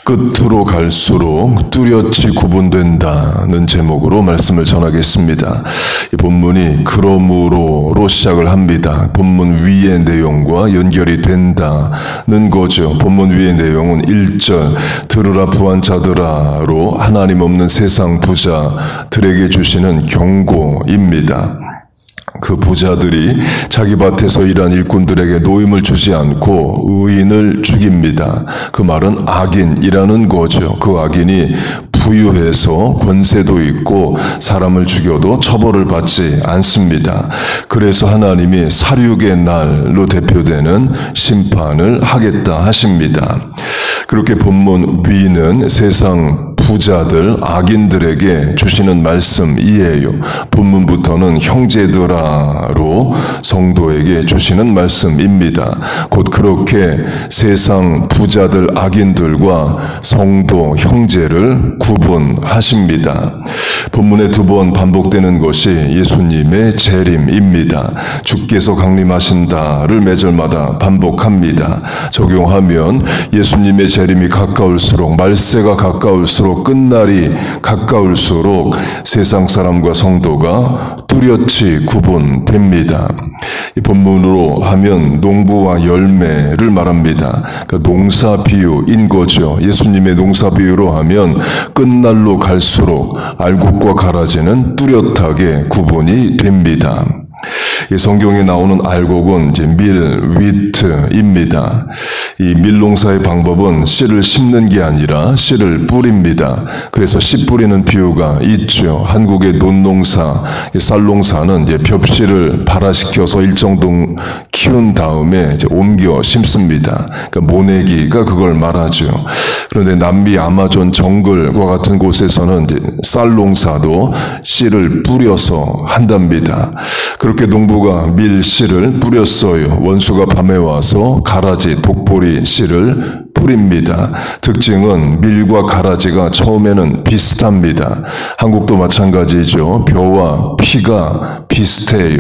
끝으로 갈수록 뚜렷이 구분된다는 제목으로 말씀을 전하겠습니다. 이 본문이 그러므로로 시작을 합니다. 본문 위의 내용과 연결이 된다는 거죠. 본문 위의 내용은 1절 들으라 부한 자들아로 하나님 없는 세상 부자들에게 주시는 경고입니다. 그 부자들이 자기 밭에서 일한 일꾼들에게 노임을 주지 않고 의인을 죽입니다. 그 말은 악인이라는 거죠. 그 악인이 부유해서 권세도 있고 사람을 죽여도 처벌을 받지 않습니다. 그래서 하나님이 살육의 날로 대표되는 심판을 하겠다 하십니다. 그렇게 본문 위는 세상 부자들, 악인들에게 주시는 말씀이에요. 본문부터는 형제들아로 성도에게 주시는 말씀입니다. 곧 그렇게 세상 부자들, 악인들과 성도, 형제를 구분하십니다. 본문에 두 번 반복되는 것이 예수님의 재림입니다. 주께서 강림하신다를 매절마다 반복합니다. 적용하면 예수님의 재림이 가까울수록, 말세가 가까울수록, 끝날이 가까울수록 세상 사람과 성도가 뚜렷이 구분됩니다. 이 본문으로 하면 농부와 열매를 말합니다. 그러니까 농사 비유인 거죠. 예수님의 농사 비유로 하면 끝날로 갈수록 알곡과 가라지는 뚜렷하게 구분이 됩니다. 이 성경에 나오는 알곡은 이제 밀, 위트입니다. 이 밀농사의 방법은 씨를 심는 게 아니라 씨를 뿌립니다. 그래서 씨 뿌리는 비유가 있죠. 한국의 논농사, 쌀농사는 이제 벽씨를 발화시켜서 일정 동 키운 다음에 이제 옮겨 심습니다. 그러니까 모내기가 그걸 말하죠. 그런데 남미 아마존 정글과 같은 곳에서는 이제 쌀농사도 씨를 뿌려서 한답니다. 그렇게 농부가 밀씨를 뿌렸어요. 원수가 밤에 와서 가라지, 독보리 씨를 뿌립니다. 특징은 밀과 가라지가 처음에는 비슷합니다. 한국도 마찬가지죠. 벼와 피가 비슷해요.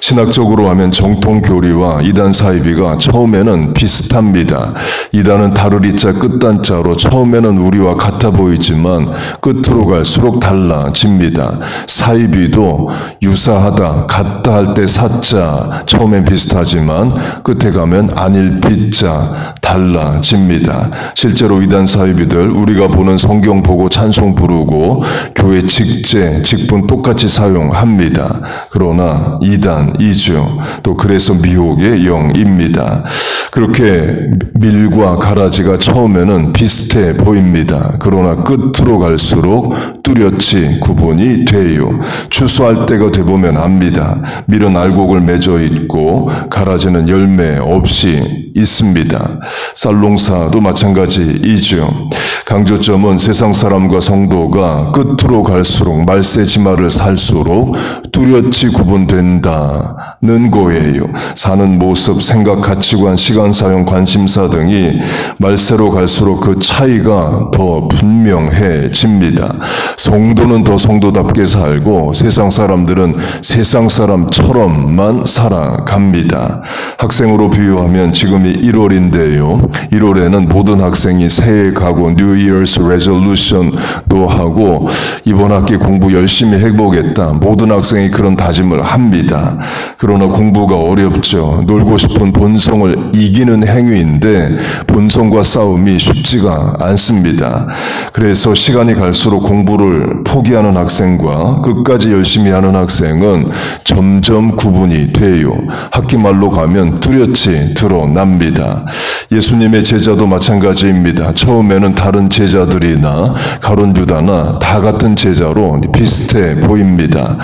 신학적으로 하면 정통교리와 이단 사이비가 처음에는 비슷합니다. 이단은 다르리자 끝단자로 처음에는 우리와 같아 보이지만 끝으로 갈수록 달라집니다. 사이비도 유사하다, 같다 할 때 사자 처음엔 비슷하지만 끝에 가면 아닐 비자 달라집니다. 실제로 이단 사이비들 우리가 보는 성경 보고 찬송 부르고 교회 직제, 직분 똑같이 사용합니다. 그러나 이단이죠. 또 그래서 미혹의 영입니다. 그렇게 밀과 가라지가 처음에는 비슷해 보입니다. 그러나 끝으로 갈수록 뚜렷이 구분이 돼요. 추수할 때가 되보면 압니다. 밀은 알곡을 맺어 있고 가라지는 열매 없이 있습니다. 쌀농사도 마찬가지이죠. 강조점은 세상 사람과 성도가 끝으로 갈수록 말세지마를 살수록 뚜렷이 구분된다는 거예요. 사는 모습, 생각, 가치관, 시간, 사용, 관심사 등이 말세로 갈수록 그 차이가 더 분명해집니다. 성도는 더 성도답게 살고 세상 사람들은 세상 사람처럼만 살아갑니다. 학생으로 비유하면 지금이 1월인데요. 1월에는 모든 학생이 새해 각오, New Year's Resolution도 하고 이번 학기 공부 열심히 해보겠다. 모든 학생이 그런 다짐을 합니다. 그러나 공부가 어렵죠. 놀고 싶은 본성을 이기는 행위인데 본성과 싸움이 쉽지가 않습니다. 그래서 시간이 갈수록 공부를 포기하는 학생과 끝까지 열심히 하는 학생은 점점 구분이 돼요. 학기 말로 가면 뚜렷이 드러납니다. 예수님의 제자도 마찬가지입니다. 처음에는 다른 제자들이나 가룟 유다나 다 같은 제자로 비슷해 보입니다.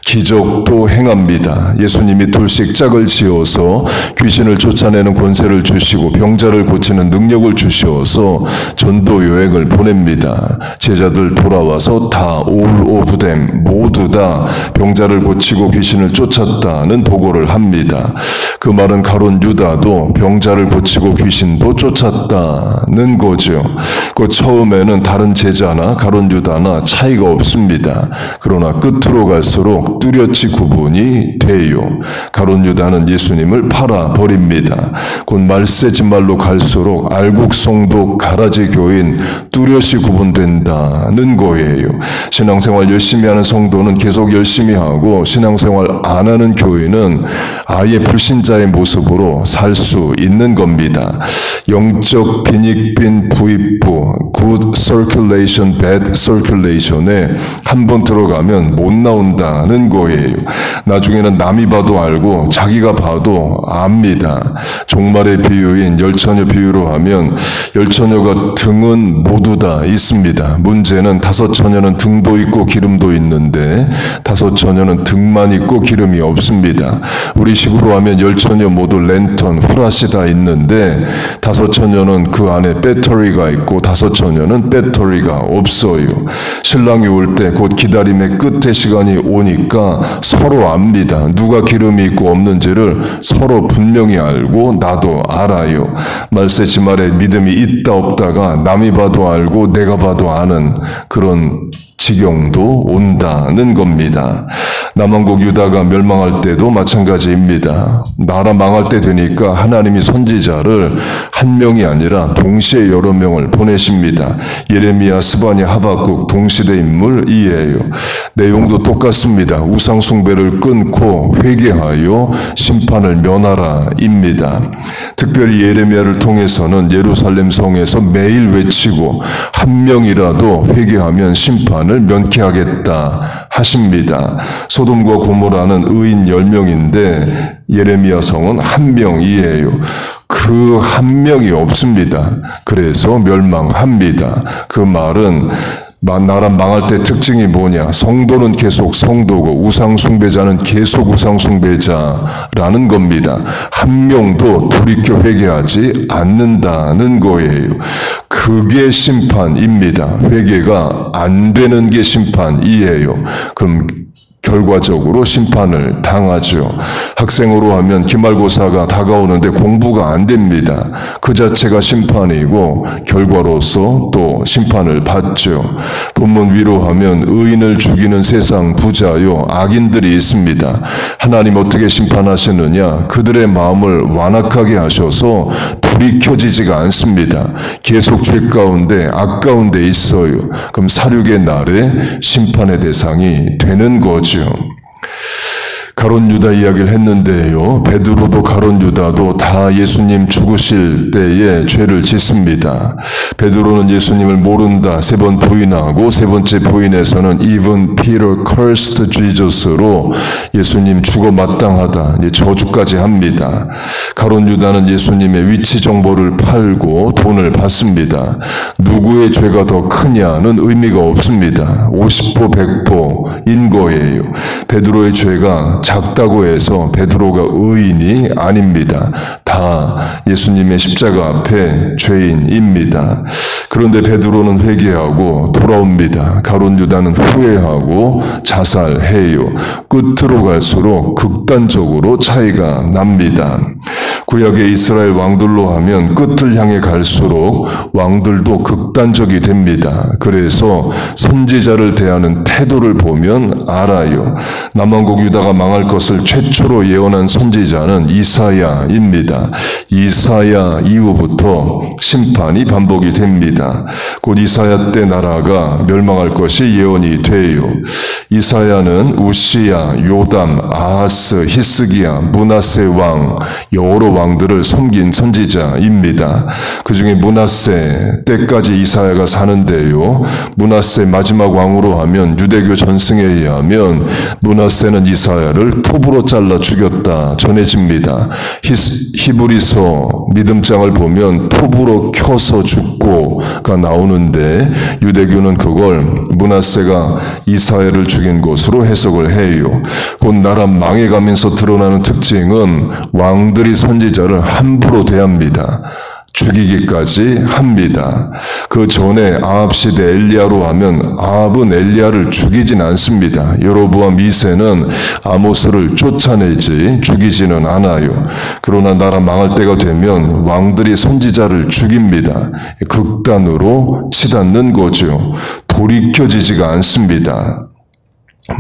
기적도 행합니다. 예수님이 둘씩 짝을 지어서 귀신을 쫓아내는 권세를 주시고 병자를 고치는 능력을 주셔서 전도 여행을 보냅니다. 제자들 돌아와서 다 all of them 모두 다 병자를 고치고 귀신을 쫓았다는 보고를 합니다. 그 말은 가룟 유다도 병자를 고치고 귀신도 쫓았다는 거죠. 그 처음에는 다른 제자나 가룟 유다나 차이가 없습니다. 그러나 끝으로 갈수록 뚜렷이 구분이 돼요. 가룟 유다는 예수님을 팔아버립니다. 곧 말세지말로 갈수록 알곡성도 가라지 교인 뚜렷이 구분된다는 거예요. 신앙생활 열심히 하는 성도는 계속 열심히 하고 신앙생활 안 하는 교인은 아예 불신자의 모습으로 살 수 있는 겁니다. 영적 빈익빈 부익부 good circulation, bad circulation에 한번 들어가면 못 나온다는 거예요. 나중에는 남이 봐도 알고 자기가 봐도 압니다. 종말의 비유인 열처녀 비유로 하면 열처녀가 등은 모두 다 있습니다. 문제는 다섯 처녀는 등도 있고 기름도 있는데 다섯 처녀는 등만 있고 기름이 없습니다. 우리 식으로 하면 열처녀 모두 랜턴, 후라시 다 있는데 다섯 처녀는 그 안에 배터리가 있고 다섯 처녀는 배터리가 없어요. 신랑이 올 때 곧 기다림의 끝의 시간이 오니까 서로 압니다. 누가 기름이 있고 없는지를 서로 분명히 알고 나도 알아요. 말세지말에 믿음이 있다 없다가 남이 봐도 알고 내가 봐도 아는 그런 지경도 온다는 겁니다. 남왕국 유다가 멸망할 때도 마찬가지입니다. 나라 망할 때 되니까 하나님이 선지자를 한 명이 아니라 동시에 여러 명을 보내십니다. 예레미야, 스바냐, 하박국 동시대 인물이에요. 내용도 똑같습니다. 우상 숭배를 끊고 회개하여 심판을 면하라입니다. 특별히 예레미야를 통해서는 예루살렘 성에서 매일 외치고 한 명이라도 회개하면 심판을 면케하겠다 하십니다. 소돔과 고모라는 의인 10명인데 예레미야 성은 한 명이에요. 그 한 명이 없습니다. 그래서 멸망합니다. 그 말은 나라 망할 때 특징이 뭐냐? 성도는 계속 성도고 우상숭배자는 계속 우상숭배자라는 겁니다. 한 명도 돌이켜 회개하지 않는다는 거예요. 그게 심판입니다. 회개가 안 되는 게 심판이에요. 그럼 결과적으로 심판을 당하죠. 학생으로 하면 기말고사가 다가오는데 공부가 안 됩니다. 그 자체가 심판이고 결과로서 또 심판을 받죠. 본문 위로 하면 의인을 죽이는 세상 부자요 악인들이 있습니다. 하나님 어떻게 심판하시느냐? 그들의 마음을 완악하게 하셔서 돌이켜지지가 않습니다. 계속 죄 가운데 악 가운데 있어요. 그럼 사륙의 날에 심판의 대상이 되는 거죠. 가룟 유다 이야기를 했는데요. 베드로도 가룟 유다도 다 예수님 죽으실 때에 죄를 짓습니다. 베드로는 예수님을 모른다 세 번 부인하고 세 번째 부인에서는 even Peter cursed Jesus로 예수님 죽어 마땅하다 저주까지 합니다. 가룟 유다는 예수님의 위치 정보를 팔고 돈을 받습니다. 누구의 죄가 더 크냐는 의미가 없습니다. 50보 100보인 거예요. 베드로의 죄가 작다고 해서 베드로가 의인이 아닙니다. 다 예수님의 십자가 앞에 죄인입니다. 그런데 베드로는 회개하고 돌아옵니다. 가룟 유다는 후회하고 자살해요. 끝으로 갈수록 극단적으로 차이가 납니다. 구약의 이스라엘 왕들로 하면 끝을 향해 갈수록 왕들도 극단적이 됩니다. 그래서 선지자를 대하는 태도를 보면 알아요. 남왕국 유다가 망할 것을 최초로 예언한 선지자는 이사야입니다. 이사야 이후부터 심판이 반복이 됩니다. 곧 이사야 때 나라가 멸망할 것이 예언이 돼요. 이사야는 우시야, 요담, 아하스, 히스기야, 므낫세 왕 여러 왕들을 섬긴 선지자입니다. 그 중에 므낫세 때까지 이사야가 사는데요. 므낫세 마지막 왕으로 하면 유대교 전승에 의하면 므낫세는 이사야를 톱으로 잘라 죽였다 전해집니다. 히브리서 믿음장을 보면 톱으로 켜서 죽고가 나오는데 유대교는 그걸 므낫세가 이사야를 죽인 것으로 해석을 해요. 곧 나라 망해가면서 드러나는 특징은 왕들이 선지자를 함부로 대합니다. 죽이기까지 합니다. 그 전에 아합 시대 엘리야로 하면 아합은 엘리야를 죽이진 않습니다. 여로보암 2세는 아모스를 쫓아내지 죽이지는 않아요. 그러나 나라 망할 때가 되면 왕들이 선지자를 죽입니다. 극단으로 치닫는 거죠. 돌이켜지지가 않습니다.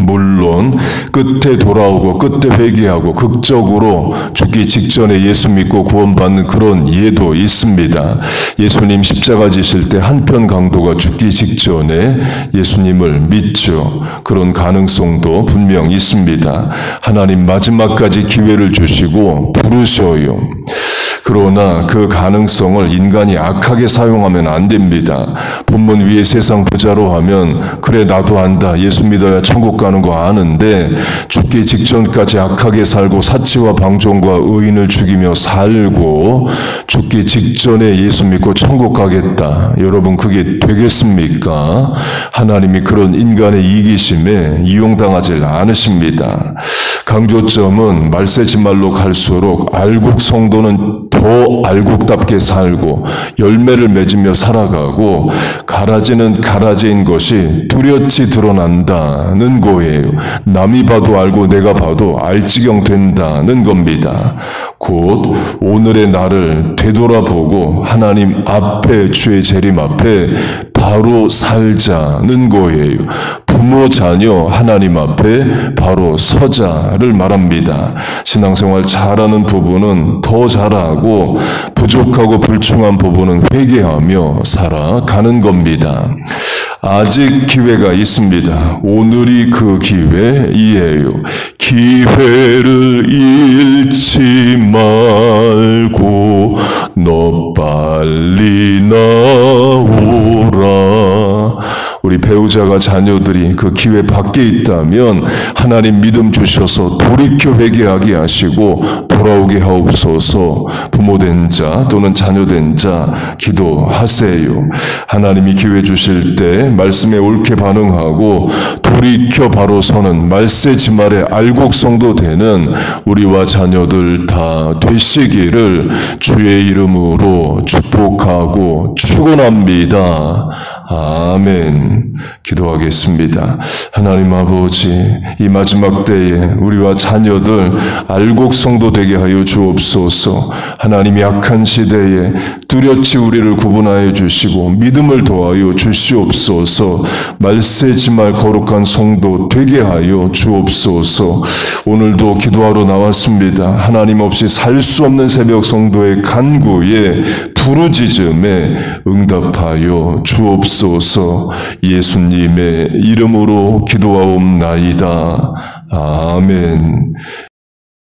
물론 끝에 돌아오고 끝에 회개하고 극적으로 죽기 직전에 예수 믿고 구원받는 그런 예도 있습니다. 예수님 십자가 지실 때 한편 강도가 죽기 직전에 예수님을 믿죠. 그런 가능성도 분명 있습니다. 하나님 마지막까지 기회를 주시고 부르셔요. 그러나 그 가능성을 인간이 악하게 사용하면 안 됩니다. 본문 위에 세상 부자로 하면 그래 나도 안다. 예수 믿어야 천국 가는 거 아는데 죽기 직전까지 악하게 살고 사치와 방종과 의인을 죽이며 살고 죽기 직전에 예수 믿고 천국 가겠다. 여러분 그게 되겠습니까? 하나님이 그런 인간의 이기심에 이용당하지 않으십니다. 강조점은 말세지말로 갈수록 알곡 성도는 더 알곡답게 살고 열매를 맺으며 살아가고 가라지는 가라지인 것이 뚜렷이 드러난다는 거예요. 남이 봐도 알고 내가 봐도 알지경 된다는 겁니다. 곧 오늘의 나를 되돌아보고 하나님 앞에 주의 재림 앞에 바로 살자는 거예요. 부모, 자녀, 하나님 앞에 바로 서자를 말합니다. 신앙생활 잘하는 부분은 더 잘하고 부족하고 불충한 부분은 회개하며 살아가는 겁니다. 아직 기회가 있습니다. 오늘이 그 기회이에요. 기회를 잃지 말고 너 빨리 나오라. 우리 배우자가 자녀들이 그 기회 밖에 있다면 하나님 믿음 주셔서 돌이켜 회개하게 하시고 돌아오게 하옵소서. 부모된 자 또는 자녀된 자 기도하세요. 하나님이 기회 주실 때 말씀에 옳게 반응하고 돌이켜 바로 서는 말세지말의 알곡성도 되는 우리와 자녀들 다 되시기를 주의 이름으로 축복하고 축원합니다. 아멘. 기도하겠습니다. 하나님 아버지, 이 마지막 때에 우리와 자녀들 알곡성도 되게 하여 주옵소서. 하나님 약한 시대에 뚜렷이 우리를 구분하여 주시고 믿음을 더하여 주시옵소서. 말세지말 거룩한 성도 되게 하여 주옵소서. 오늘도 기도하러 나왔습니다. 하나님 없이 살 수 없는 새벽 성도의 간구에 부르짖음에 응답하여 주옵소서. 예수님의 이름으로 기도하옵나이다. 아멘.